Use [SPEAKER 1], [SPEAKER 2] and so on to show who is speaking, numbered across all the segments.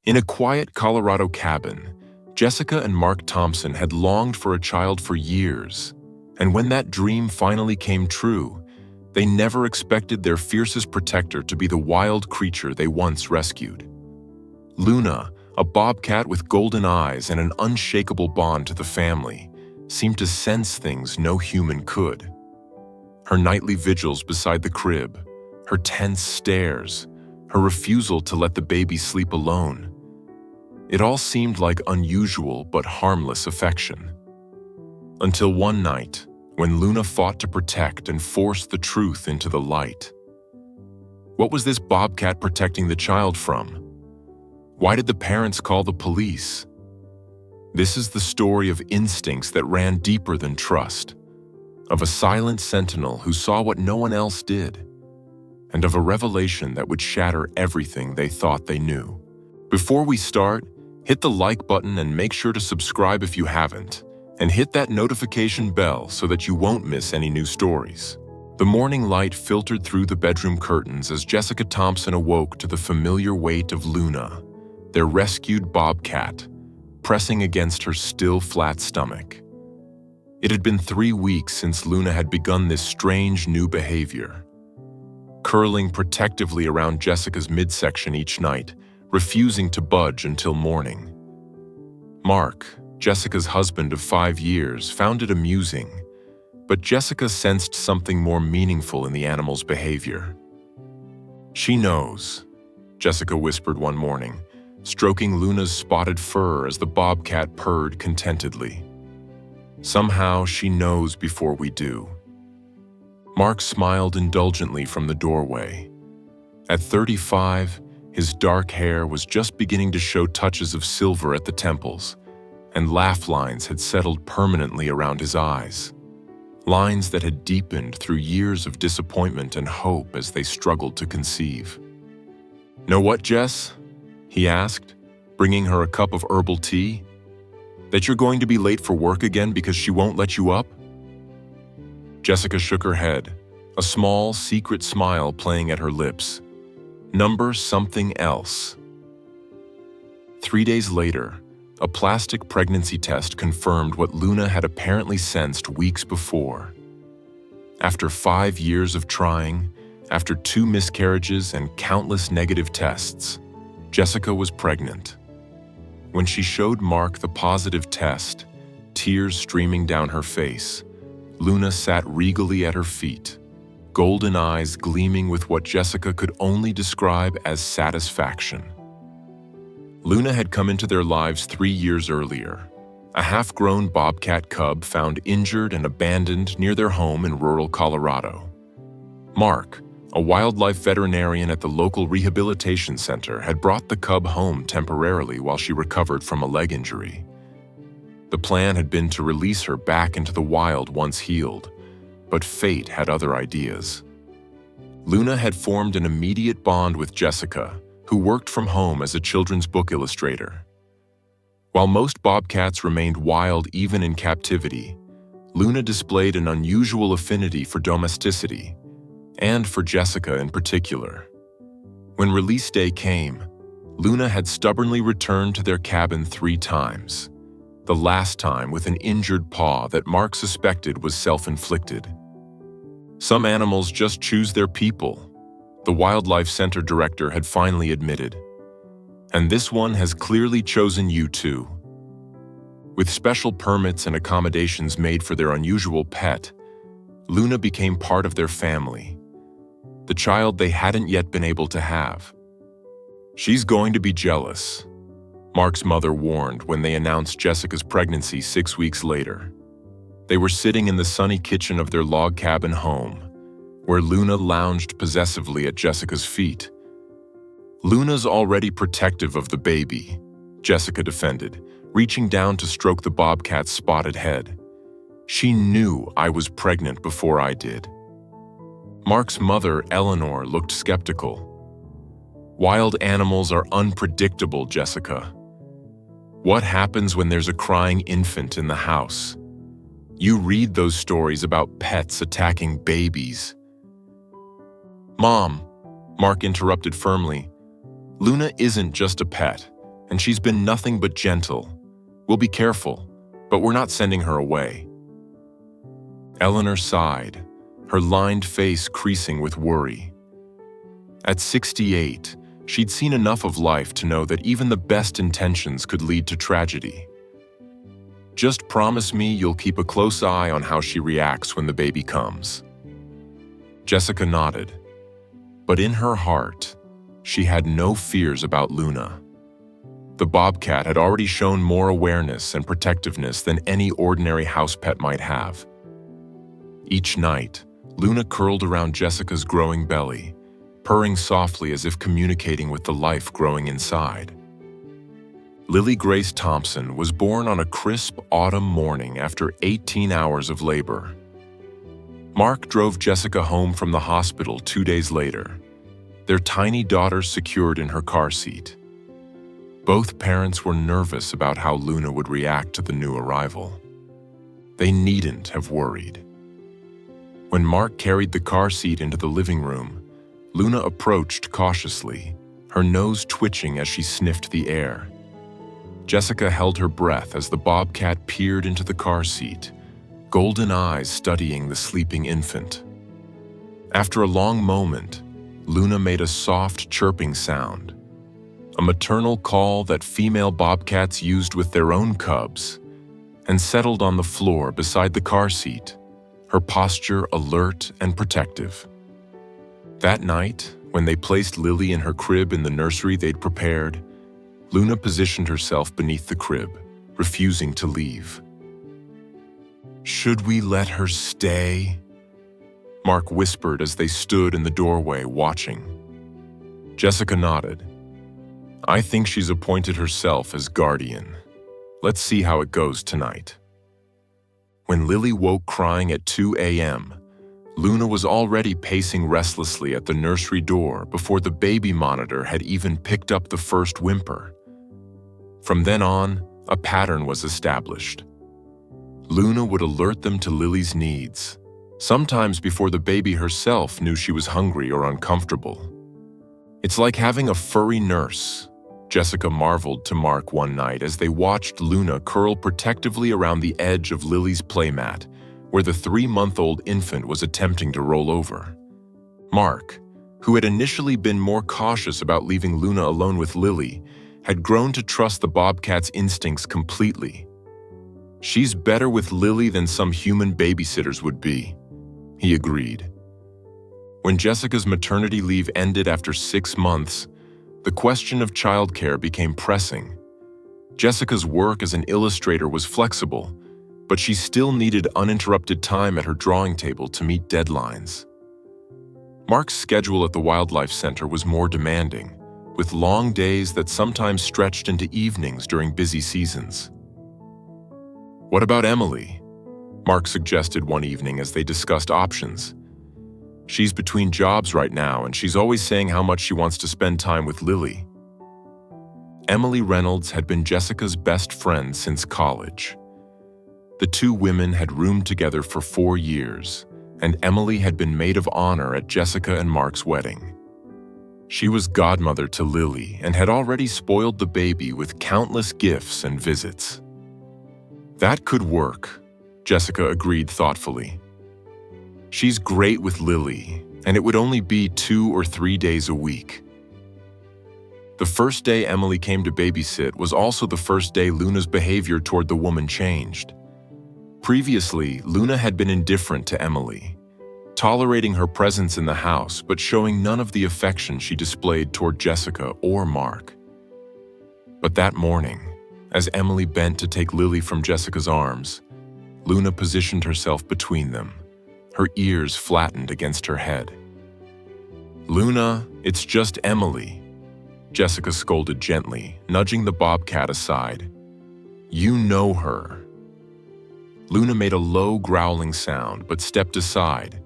[SPEAKER 1] In a quiet Colorado cabin, Jessica and Mark Thompson had longed for a child for years, and when that dream finally came true, they never expected their fiercest protector to be the wild creature they once rescued. Luna, a bobcat with golden eyes and an unshakable bond to the family, seemed to sense things no human could. Her nightly vigils beside the crib, her tense stares, her refusal to let the baby sleep alone. It all seemed like unusual but harmless affection. Until one night, when Luna fought to protect and force the truth into the light. What was this bobcat protecting the child from? Why did the parents call the police? This is the story of instincts that ran deeper than trust, of a silent sentinel who saw what no one else did, and of a revelation that would shatter everything they thought they knew. Before we start, hit the like button and make sure to subscribe if you haven't, and hit that notification bell so that you won't miss any new stories. The morning light filtered through the bedroom curtains as Jessica Thompson awoke to the familiar weight of Luna, their rescued bobcat, pressing against her still flat stomach. It had been 3 weeks since Luna had begun this strange new behavior, curling protectively around Jessica's midsection each night, refusing to budge until morning. Mark, Jessica's husband of 5 years, found it amusing, but Jessica sensed something more meaningful in the animal's behavior. "She knows," Jessica whispered one morning, stroking Luna's spotted fur as the bobcat purred contentedly. "Somehow she knows before we do." Mark smiled indulgently from the doorway. At 35, his dark hair was just beginning to show touches of silver at the temples, and laugh lines had settled permanently around his eyes. Lines that had deepened through years of disappointment and hope as they struggled to conceive. "Know what, Jess?" he asked, bringing her a cup of herbal tea. "That you're going to be late for work again because she won't let you up?" Jessica shook her head, a small, secret smile playing at her lips. Number something else. 3 days later, a plastic pregnancy test confirmed what Luna had apparently sensed weeks before. After 5 years of trying, after 2 miscarriages and countless negative tests, Jessica was pregnant. When she showed Mark the positive test, tears streaming down her face, Luna sat regally at her feet, golden eyes gleaming with what Jessica could only describe as satisfaction. Luna had come into their lives 3 years earlier, a half-grown bobcat cub found injured and abandoned near their home in rural Colorado. Mark, a wildlife veterinarian at the local rehabilitation center, had brought the cub home temporarily while she recovered from a leg injury. The plan had been to release her back into the wild once healed, but fate had other ideas. Luna had formed an immediate bond with Jessica, who worked from home as a children's book illustrator. While most bobcats remained wild even in captivity, Luna displayed an unusual affinity for domesticity, and for Jessica in particular. When release day came, Luna had stubbornly returned to their cabin 3 times, the last time with an injured paw that Mark suspected was self-inflicted. "Some animals just choose their people," the wildlife center director had finally admitted. "And this one has clearly chosen you too." With special permits and accommodations made for their unusual pet, Luna became part of their family, the child they hadn't yet been able to have. "She's going to be jealous," Mark's mother warned when they announced Jessica's pregnancy 6 weeks later. They were sitting in the sunny kitchen of their log cabin home, where Luna lounged possessively at Jessica's feet. "Luna's already protective of the baby," Jessica defended, reaching down to stroke the bobcat's spotted head. "She knew I was pregnant before I did." Mark's mother, Eleanor, looked skeptical. "Wild animals are unpredictable, Jessica. What happens when there's a crying infant in the house? You read those stories about pets attacking babies." "Mom," Mark interrupted firmly, "Luna isn't just a pet. and she's been nothing but gentle. We'll be careful, but we're not sending her away." Eleanor sighed, her lined face creasing with worry. At 68, she'd seen enough of life to know that even the best intentions could lead to tragedy. "Just promise me you'll keep a close eye on how she reacts when the baby comes." Jessica nodded, but in her heart, she had no fears about Luna. The Bobcat had already shown more awareness and protectiveness than any ordinary house pet might have. Each night, Luna curled around Jessica's growing belly, purring softly as if communicating with the life growing inside. Lily Grace Thompson was born on a crisp autumn morning after 18 hours of labor. Mark drove Jessica home from the hospital 2 days later, their tiny daughter secured in her car seat. Both parents were nervous about how Luna would react to the new arrival. They needn't have worried. When Mark carried the car seat into the living room, Luna approached cautiously, her nose twitching as she sniffed the air. Jessica held her breath as the Bobcat peered into the car seat, golden eyes studying the sleeping infant. After a long moment, Luna made a soft chirping sound, a maternal call that female bobcats used with their own cubs, and settled on the floor beside the car seat, her posture alert and protective. That night, when they placed Lily in her crib in the nursery they'd prepared, Luna positioned herself beneath the crib, refusing to leave. "Should we let her stay?" Mark whispered as they stood in the doorway watching. Jessica nodded. "I think she's appointed herself as guardian. Let's see how it goes tonight." When Lily woke crying at 2 a.m., Luna was already pacing restlessly at the nursery door before the baby monitor had even picked up the first whimper. From then on, a pattern was established. Luna would alert them to Lily's needs, sometimes before the baby herself knew she was hungry or uncomfortable. "It's like having a furry nurse," Jessica marveled to Mark one night as they watched Luna curl protectively around the edge of Lily's playmat, where the 3-month-old infant was attempting to roll over. Mark, who had initially been more cautious about leaving Luna alone with Lily, had grown to trust the Bobcat's instincts completely. "She's better with Lily than some human babysitters would be," he agreed. When Jessica's maternity leave ended after 6 months, the question of childcare became pressing. Jessica's work as an illustrator was flexible, but she still needed uninterrupted time at her drawing table to meet deadlines. Mark's schedule at the Wildlife Center was more demanding, with long days that sometimes stretched into evenings during busy seasons. "What about Emily?" Mark suggested one evening as they discussed options. "She's between jobs right now, and she's always saying how much she wants to spend time with Lily." Emily Reynolds had been Jessica's best friend since college. The two women had roomed together for 4 years, and Emily had been maid of honor at Jessica and Mark's wedding. She was godmother to Lily and had already spoiled the baby with countless gifts and visits. "That could work," Jessica agreed thoughtfully. "She's great with Lily, and it would only be 2 or 3 days a week." The first day Emily came to babysit was also the first day Luna's behavior toward the woman changed. Previously, Luna had been indifferent to Emily, tolerating her presence in the house but showing none of the affection she displayed toward Jessica or Mark. But that morning, as Emily bent to take Lily from Jessica's arms, Luna positioned herself between them, her ears flattened against her head. "Luna, it's just Emily," Jessica scolded gently, nudging the Bobcat aside. "You know her." Luna made a low, growling sound but stepped aside,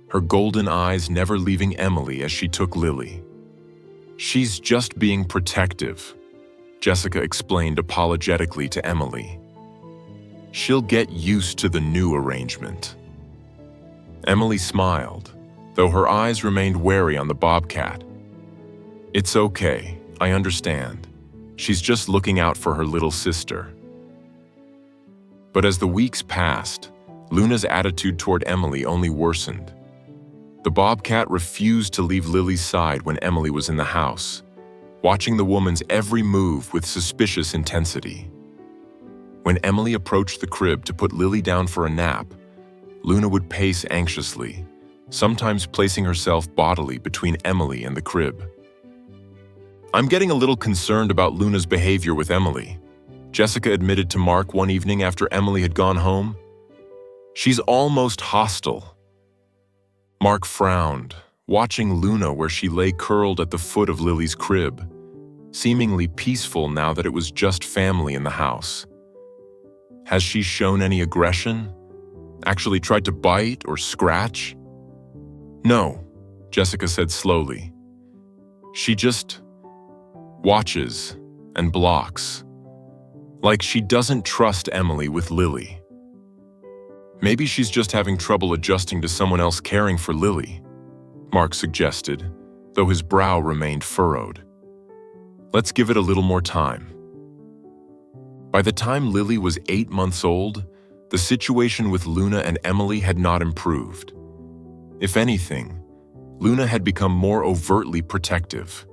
[SPEAKER 1] her golden eyes never leaving Emily as she took Lily. "She's just being protective," Jessica explained apologetically to Emily. "She'll get used to the new arrangement." Emily smiled, though her eyes remained wary on the Bobcat. "It's okay, I understand. She's just looking out for her little sister." But as the weeks passed, Luna's attitude toward Emily only worsened. The Bobcat refused to leave Lily's side when Emily was in the house, watching the woman's every move with suspicious intensity. When Emily approached the crib to put Lily down for a nap, Luna would pace anxiously, sometimes placing herself bodily between Emily and the crib. "I'm getting a little concerned about Luna's behavior with Emily," Jessica admitted to Mark one evening after Emily had gone home. "She's almost hostile." Mark frowned, watching Luna where she lay curled at the foot of Lily's crib, seemingly peaceful now that it was just family in the house. "Has she shown any aggression? Actually tried to bite or scratch?" "No," Jessica said slowly. "She just watches and blocks. Like she doesn't trust Emily with Lily. Maybe she's just having trouble adjusting to someone else caring for Lily," Mark suggested, though his brow remained furrowed. "Let's give it a little more time." By the time Lily was 8 months old, the situation with Luna and Emily had not improved. If anything, Luna had become more overtly protective,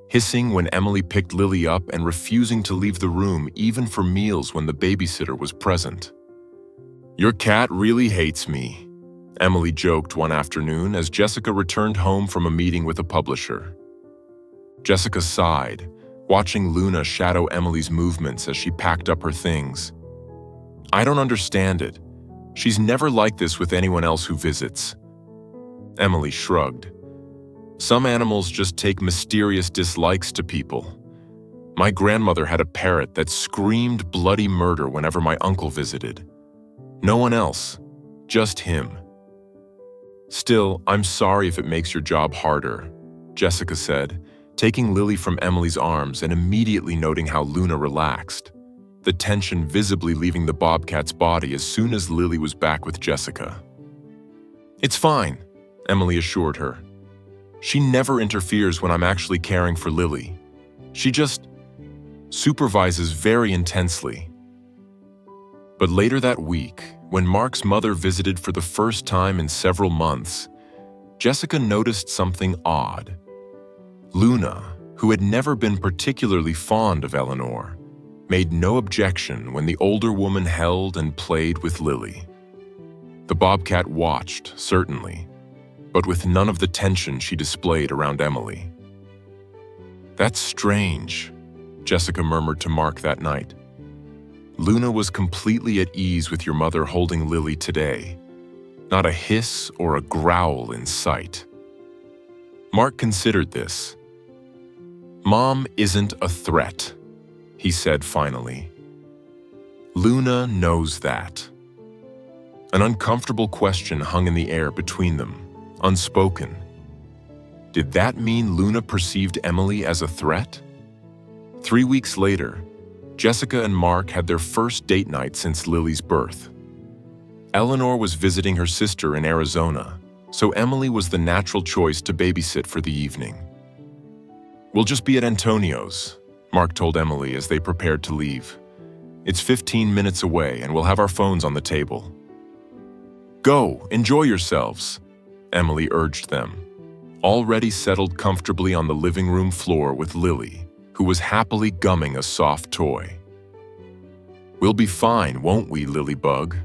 [SPEAKER 1] hissing when Emily picked Lily up and refusing to leave the room even for meals when the babysitter was present. "Your cat really hates me," Emily joked one afternoon as Jessica returned home from a meeting with a publisher. Jessica sighed, watching Luna shadow Emily's movements as she packed up her things. "I don't understand it. She's never like this with anyone else who visits." Emily shrugged. "Some animals just take mysterious dislikes to people. My grandmother had a parrot that screamed bloody murder whenever my uncle visited. No one else, just him." "Still, I'm sorry if it makes your job harder," Jessica said, taking Lily from Emily's arms and immediately noting how Luna relaxed, the tension visibly leaving the Bobcat's body as soon as Lily was back with Jessica. "It's fine," Emily assured her. "She never interferes when I'm actually caring for Lily. She just supervises very intensely." But later that week, when Mark's mother visited for the first time in several months, Jessica noticed something odd. Luna, who had never been particularly fond of Eleanor, made no objection when the older woman held and played with Lily. The Bobcat watched, certainly, but with none of the tension she displayed around Emily. "That's strange," Jessica murmured to Mark that night. "Luna was completely at ease with your mother holding Lily today. Not a hiss or a growl in sight." Mark considered this. "Mom isn't a threat," he said finally. "Luna knows that." An uncomfortable question hung in the air between them, unspoken. Did that mean Luna perceived Emily as a threat? 3 weeks later, Jessica and Mark had their first date night since Lily's birth. Eleanor was visiting her sister in Arizona, so Emily was the natural choice to babysit for the evening. "We'll just be at Antonio's," Mark told Emily as they prepared to leave. "It's 15 minutes away and we'll have our phones on the table." "Go, enjoy yourselves," Emily urged them, already settled comfortably on the living room floor with Lily, who was happily gumming a soft toy. "We'll be fine, won't we, Lilybug?"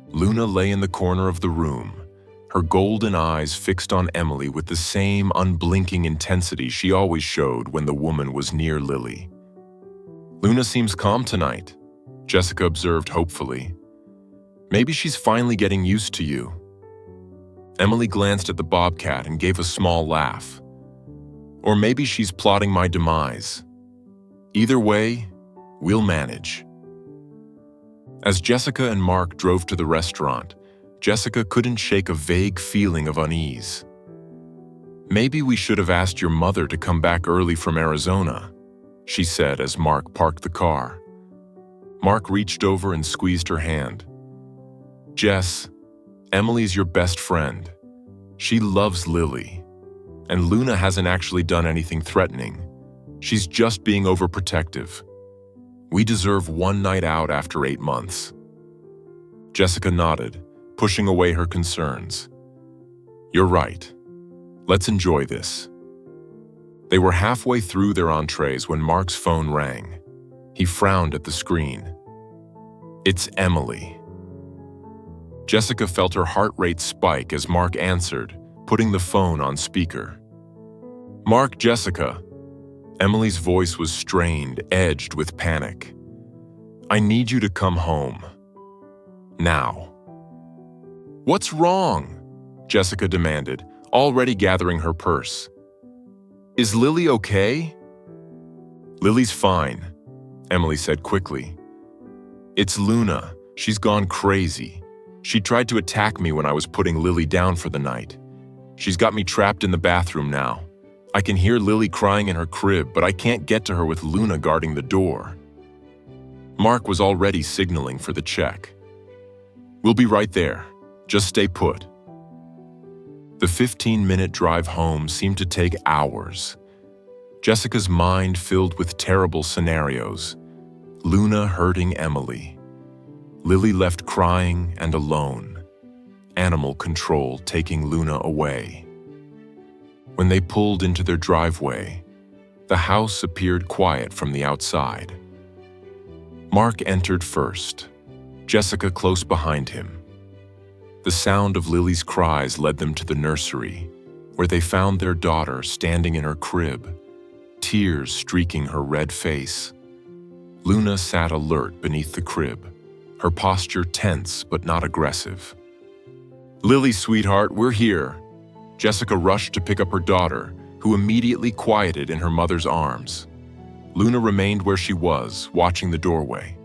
[SPEAKER 1] Luna lay in the corner of the room, her golden eyes fixed on Emily with the same unblinking intensity she always showed when the woman was near Lily. "Luna seems calm tonight," Jessica observed hopefully. "Maybe she's finally getting used to you." Emily glanced at the Bobcat and gave a small laugh. "Or maybe she's plotting my demise. Either way, we'll manage." As Jessica and Mark drove to the restaurant, Jessica couldn't shake a vague feeling of unease. "Maybe we should have asked your mother to come back early from Arizona," she said as Mark parked the car. Mark reached over and squeezed her hand. "Jess, Emily's your best friend. She loves Lily, and Luna hasn't actually done anything threatening. She's just being overprotective. We deserve one night out after 8 months." Jessica nodded, pushing away her concerns. "You're right. Let's enjoy this." They were halfway through their entrees when Mark's phone rang. He frowned at the screen. "It's Emily." Jessica felt her heart rate spike as Mark answered, putting the phone on speaker. "Mark, Jessica." Emily's voice was strained, edged with panic. "I need you to come home. Now." "What's wrong?" Jessica demanded, already gathering her purse. "Is Lily okay?" "Lily's fine," Emily said quickly. "It's Luna. She's gone crazy. She tried to attack me when I was putting Lily down for the night. She's got me trapped in the bathroom now. I can hear Lily crying in her crib, but I can't get to her with Luna guarding the door." Mark was already signaling for the check. "We'll be right there. Just stay put." The 15-minute drive home seemed to take hours. Jessica's mind filled with terrible scenarios. Luna hurting Emily. Lily left crying and alone. Animal control taking Luna away. When they pulled into their driveway, the house appeared quiet from the outside. Mark entered first, Jessica close behind him. The sound of Lily's cries led them to the nursery, where they found their daughter standing in her crib, tears streaking her red face. Luna sat alert beneath the crib, her posture tense but not aggressive. "Lily, sweetheart, we're here." Jessica rushed to pick up her daughter, who immediately quieted in her mother's arms. Luna remained where she was, watching the doorway.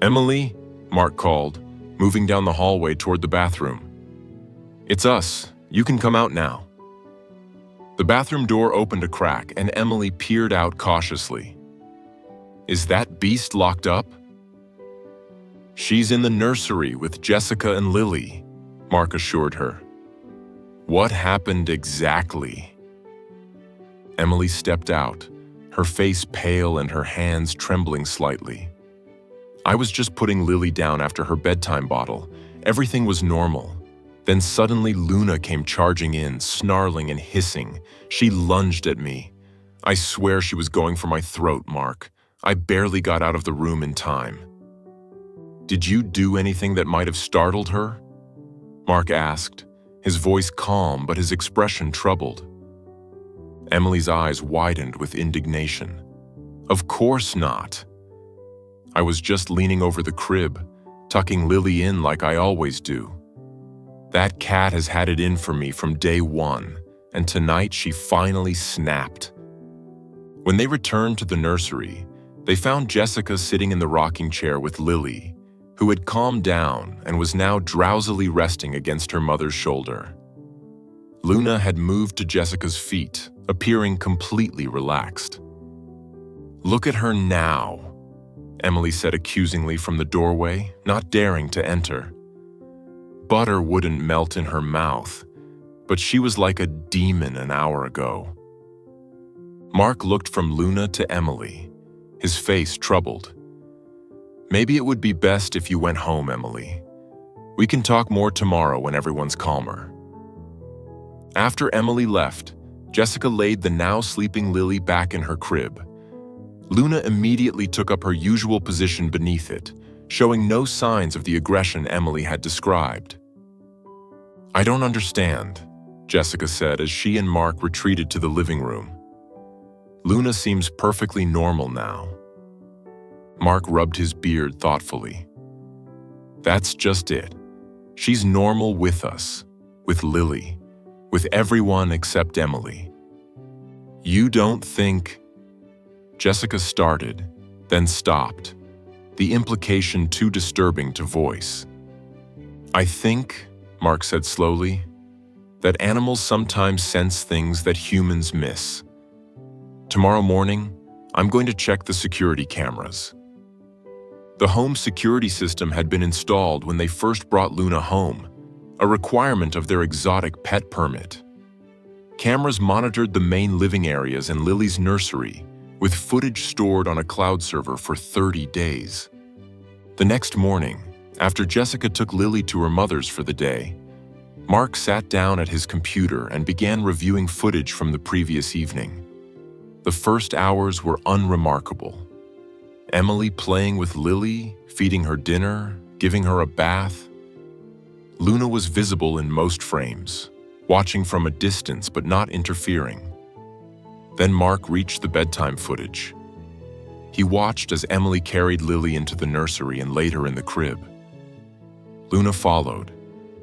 [SPEAKER 1] "Emily," Mark called, moving down the hallway toward the bathroom. "It's us. You can come out now." The bathroom door opened a crack and Emily peered out cautiously. "Is that beast locked up?" "She's in the nursery with Jessica and Lily," Mark assured her. "What happened exactly?" Emily stepped out, her face pale and her hands trembling slightly. "I was just putting Lily down after her bedtime bottle. Everything was normal. Then suddenly Luna came charging in, snarling and hissing. She lunged at me. I swear she was going for my throat, Mark. I barely got out of the room in time." "Did you do anything that might have startled her?" Mark asked, his voice calm but his expression troubled. Emily's eyes widened with indignation. "Of course not. I was just leaning over the crib, tucking Lily in like I always do. That cat has had it in for me from day one, and tonight she finally snapped." When they returned to the nursery, they found Jessica sitting in the rocking chair with Lily, who had calmed down and was now drowsily resting against her mother's shoulder. Luna had moved to Jessica's feet, appearing completely relaxed. "Look at her now," Emily said accusingly from the doorway, not daring to enter. Butter wouldn't melt in her mouth, but she was like a demon an hour ago. Mark looked from Luna to Emily, his face troubled. "Maybe it would be best if you went home, Emily. We can talk more tomorrow when everyone's calmer." After Emily left, Jessica laid the now sleeping Lily back in her crib. Luna immediately took up her usual position beneath it, showing no signs of the aggression Emily had described. "I don't understand," Jessica said as she and Mark retreated to the living room. "Luna seems perfectly normal now." Mark rubbed his beard thoughtfully. "That's just it. She's normal with us, with Lily, with everyone except Emily." "You don't think—" Jessica started, then stopped, the implication too disturbing to voice. "I think," Mark said slowly, "that animals sometimes sense things that humans miss. Tomorrow morning, I'm going to check the security cameras." The home security system had been installed when they first brought Luna home, a requirement of their exotic pet permit. Cameras monitored the main living areas and Lily's nursery, with footage stored on a cloud server for 30 days. The next morning, after Jessica took Lily to her mother's for the day, Mark sat down at his computer and began reviewing footage from the previous evening. The first hours were unremarkable. Emily playing with Lily, feeding her dinner, giving her a bath. Luna was visible in most frames, watching from a distance but not interfering. Then Mark reached the bedtime footage. He watched as Emily carried Lily into the nursery and laid her in the crib. Luna followed,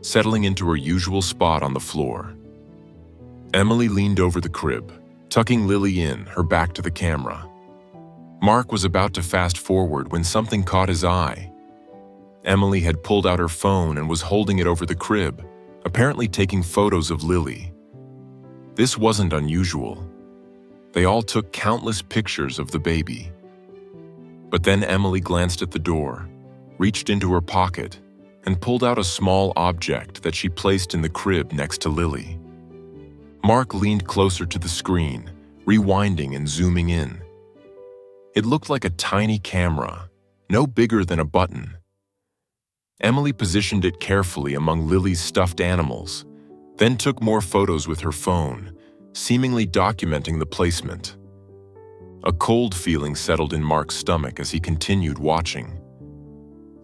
[SPEAKER 1] settling into her usual spot on the floor. Emily leaned over the crib, tucking Lily in, her back to the camera. Mark was about to fast forward when something caught his eye. Emily had pulled out her phone and was holding it over the crib, apparently taking photos of Lily. This wasn't unusual. They all took countless pictures of the baby. But then Emily glanced at the door, reached into her pocket, and pulled out a small object that she placed in the crib next to Lily. Mark leaned closer to the screen, rewinding and zooming in. It looked like a tiny camera, no bigger than a button. Emily positioned it carefully among Lily's stuffed animals, then took more photos with her phone, seemingly documenting the placement. A cold feeling settled in Mark's stomach as he continued watching.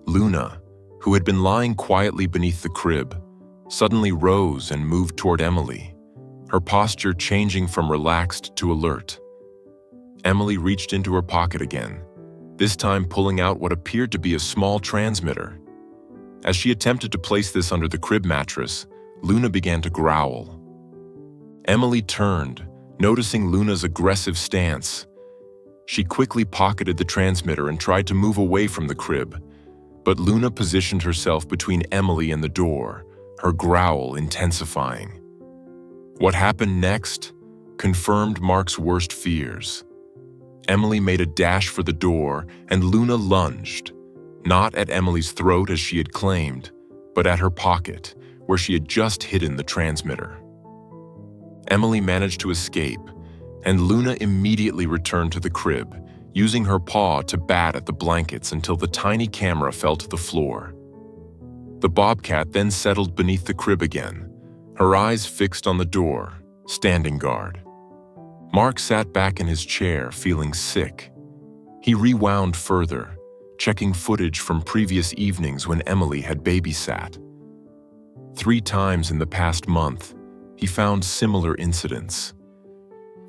[SPEAKER 1] Luna, who had been lying quietly beneath the crib, suddenly rose and moved toward Emily, her posture changing from relaxed to alert. Emily reached into her pocket again, this time pulling out what appeared to be a small transmitter. As she attempted to place this under the crib mattress, Luna began to growl. Emily turned, noticing Luna's aggressive stance. She quickly pocketed the transmitter and tried to move away from the crib, but Luna positioned herself between Emily and the door, her growl intensifying. What happened next confirmed Mark's worst fears. Emily made a dash for the door, and Luna lunged, not at Emily's throat as she had claimed, but at her pocket, where she had just hidden the transmitter. Emily managed to escape, and Luna immediately returned to the crib, using her paw to bat at the blankets until the tiny camera fell to the floor. The Bobcat then settled beneath the crib again, her eyes fixed on the door, standing guard. Mark sat back in his chair, feeling sick. He rewound further, checking footage from previous evenings when Emily had babysat. 3 times in the past month, he found similar incidents.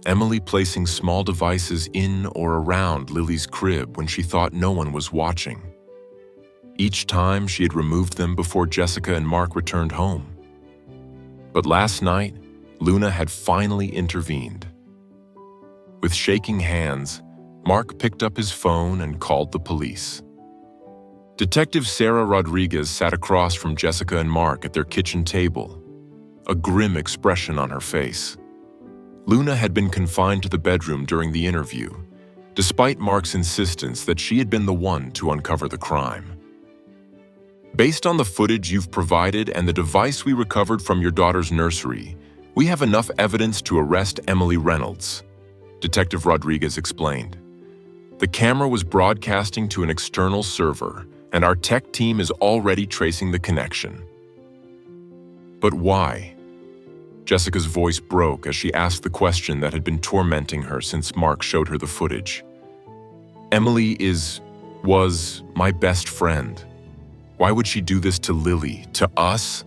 [SPEAKER 1] Emily placing small devices in or around Lily's crib when she thought no one was watching. Each time she had removed them before Jessica and Mark returned home. But last night, Luna had finally intervened. With shaking hands, Mark picked up his phone and called the police. Detective Sarah Rodriguez sat across from Jessica and Mark at their kitchen table, a grim expression on her face. Luna had been confined to the bedroom during the interview, despite Mark's insistence that she had been the one to uncover the crime. Based on the footage you've provided and the device we recovered from your daughter's nursery, we have enough evidence to arrest Emily Reynolds, Detective Rodriguez explained. The camera was broadcasting to an external server, and our tech team is already tracing the connection. But why? Jessica's voice broke as she asked the question that had been tormenting her since Mark showed her the footage. Emily was my best friend. Why would she do this to Lily, to us?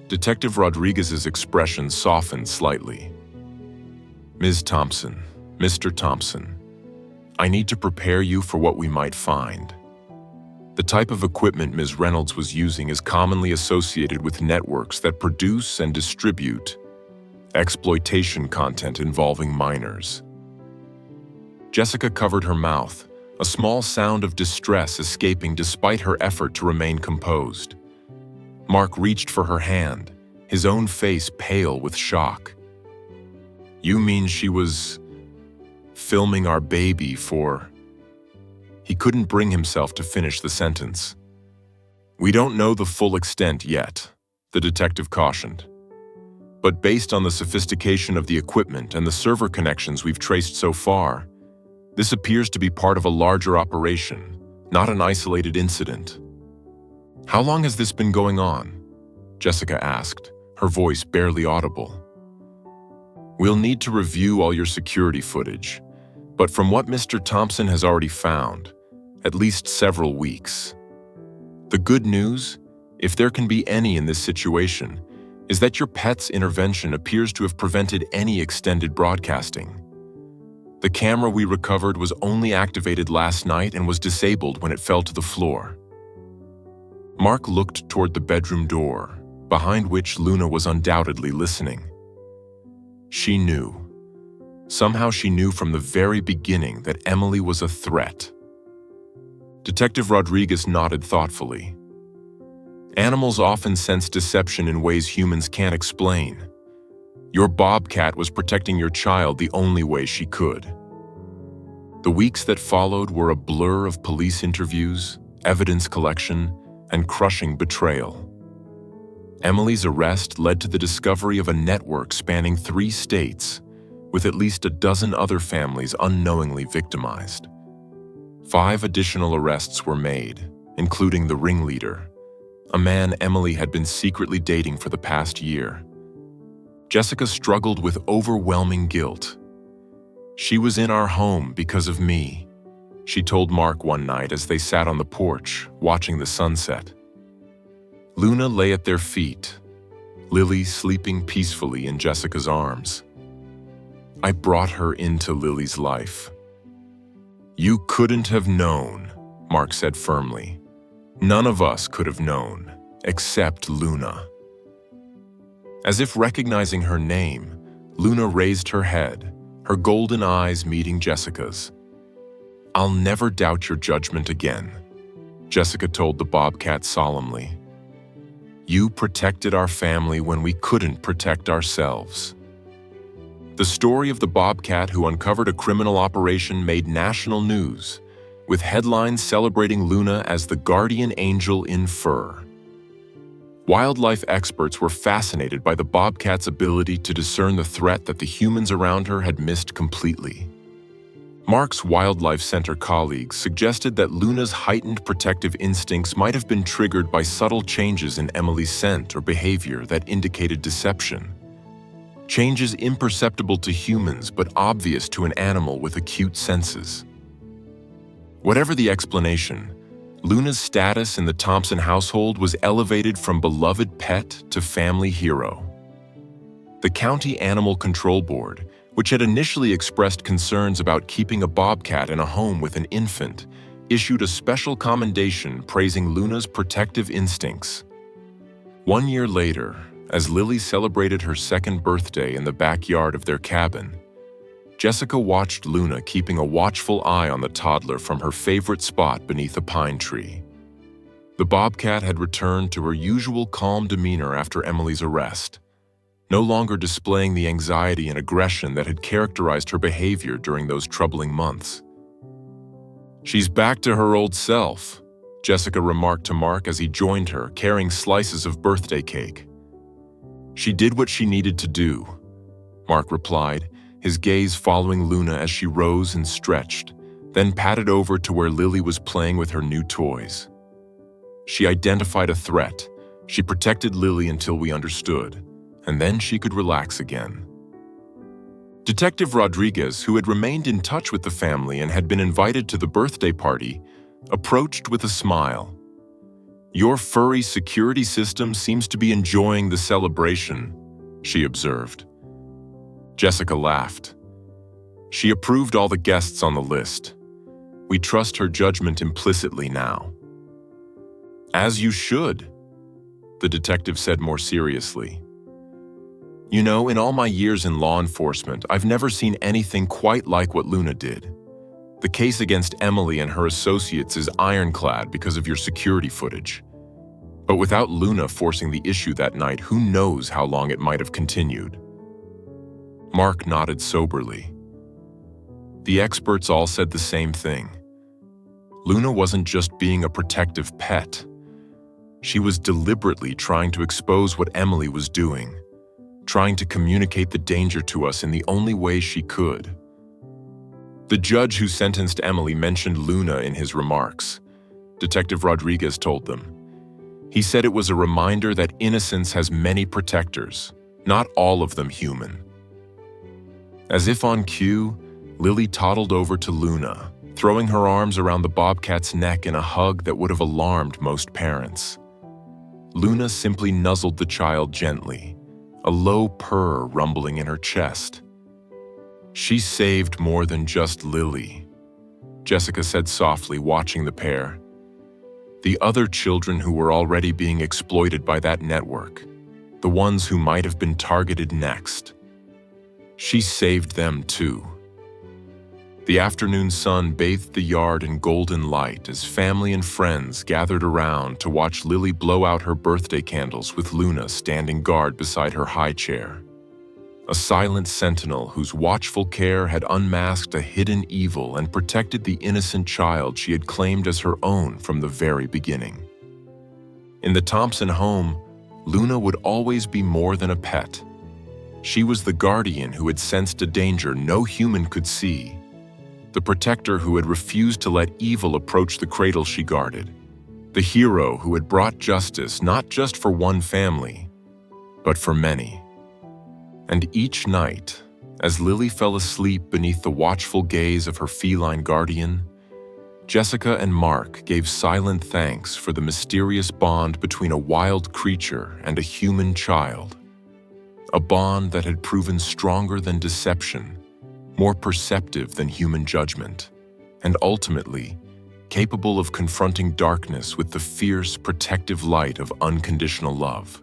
[SPEAKER 1] Detective Rodriguez's expression softened slightly. Ms. Thompson, Mr. Thompson, I need to prepare you for what we might find. The type of equipment Ms. Reynolds was using is commonly associated with networks that produce and distribute exploitation content involving minors. Jessica covered her mouth, a small sound of distress escaping despite her effort to remain composed. Mark reached for her hand, his own face pale with shock. You mean she was filming our baby for... He couldn't bring himself to finish the sentence. We don't know the full extent yet, the detective cautioned. But based on the sophistication of the equipment and the server connections we've traced so far, this appears to be part of a larger operation, not an isolated incident. "How long has this been going on?" Jessica asked, her voice barely audible. "We'll need to review all your security footage, but from what Mr. Thompson has already found, at least several weeks. The good news, if there can be any in this situation, is that your pet's intervention appears to have prevented any extended broadcasting. The camera we recovered was only activated last night and was disabled when it fell to the floor." Mark looked toward the bedroom door, behind which Luna was undoubtedly listening. She knew. Somehow she knew from the very beginning that Emily was a threat. Detective Rodriguez nodded thoughtfully. "Animals often sense deception in ways humans can't explain. Your Bobcat was protecting your child the only way she could." The weeks that followed were a blur of police interviews, evidence collection, and crushing betrayal. Emily's arrest led to the discovery of a network spanning 3 states, with at least a dozen other families unknowingly victimized. 5 additional arrests were made, including the ringleader, a man Emily had been secretly dating for the past year. Jessica struggled with overwhelming guilt. "She was in our home because of me," she told Mark one night as they sat on the porch, watching the sunset. Luna lay at their feet, Lily sleeping peacefully in Jessica's arms. "I brought her into Lily's life." "You couldn't have known," Mark said firmly. "None of us could have known, except Luna." As if recognizing her name, Luna raised her head, her golden eyes meeting Jessica's. "I'll never doubt your judgment again," Jessica told the Bobcat solemnly. "You protected our family when we couldn't protect ourselves." The story of the Bobcat who uncovered a criminal operation made national news, with headlines celebrating Luna as the guardian angel in fur. Wildlife experts were fascinated by the Bobcat's ability to discern the threat that the humans around her had missed completely. Mark's Wildlife Center colleagues suggested that Luna's heightened protective instincts might have been triggered by subtle changes in Emily's scent or behavior that indicated deception. Changes imperceptible to humans but obvious to an animal with acute senses. Whatever the explanation, Luna's status in the Thompson household was elevated from beloved pet to family hero. The County Animal Control Board, which had initially expressed concerns about keeping a bobcat in a home with an infant, issued a special commendation praising Luna's protective instincts. 1 year later, as Lily celebrated her 2nd birthday in the backyard of their cabin, Jessica watched Luna keeping a watchful eye on the toddler from her favorite spot beneath a pine tree. The Bobcat had returned to her usual calm demeanor after Emily's arrest, no longer displaying the anxiety and aggression that had characterized her behavior during those troubling months. "She's back to her old self," Jessica remarked to Mark as he joined her, carrying slices of birthday cake. "She did what she needed to do," Mark replied, his gaze following Luna as she rose and stretched, then padded over to where Lily was playing with her new toys. "She identified a threat. She protected Lily until we understood, and then she could relax again." Detective Rodriguez, who had remained in touch with the family and had been invited to the birthday party, approached with a smile. "Your furry security system seems to be enjoying the celebration," she observed. Jessica laughed. "She approved all the guests on the list. We trust her judgment implicitly now." "As you should," the detective said more seriously. "You know, in all my years in law enforcement, I've never seen anything quite like what Luna did. The case against Emily and her associates is ironclad because of your security footage. But without Luna forcing the issue that night, who knows how long it might have continued." Mark nodded soberly. The experts all said the same thing. Luna wasn't just being a protective pet. She was deliberately trying to expose what Emily was doing, trying to communicate the danger to us in the only way she could. The judge who sentenced Emily mentioned Luna in his remarks. Detective Rodriguez told them. He said it was a reminder that innocence has many protectors, not all of them human. As if on cue, Lily toddled over to Luna, throwing her arms around the Bobcat's neck in a hug that would have alarmed most parents. Luna simply nuzzled the child gently, a low purr rumbling in her chest. "She saved more than just Lily," Jessica said softly, watching the pair. The other children who were already being exploited by that network, the ones who might have been targeted next. She saved them too. The afternoon sun bathed the yard in golden light as family and friends gathered around to watch Lily blow out her birthday candles with Luna standing guard beside her high chair. A silent sentinel whose watchful care had unmasked a hidden evil and protected the innocent child she had claimed as her own from the very beginning. In the Thompson home, Luna would always be more than a pet. She was the guardian who had sensed a danger no human could see, the protector who had refused to let evil approach the cradle she guarded, the hero who had brought justice not just for one family, but for many. And each night, as Lily fell asleep beneath the watchful gaze of her feline guardian, Jessica and Mark gave silent thanks for the mysterious bond between a wild creature and a human child, a bond that had proven stronger than deception, more perceptive than human judgment, and ultimately capable of confronting darkness with the fierce, protective light of unconditional love.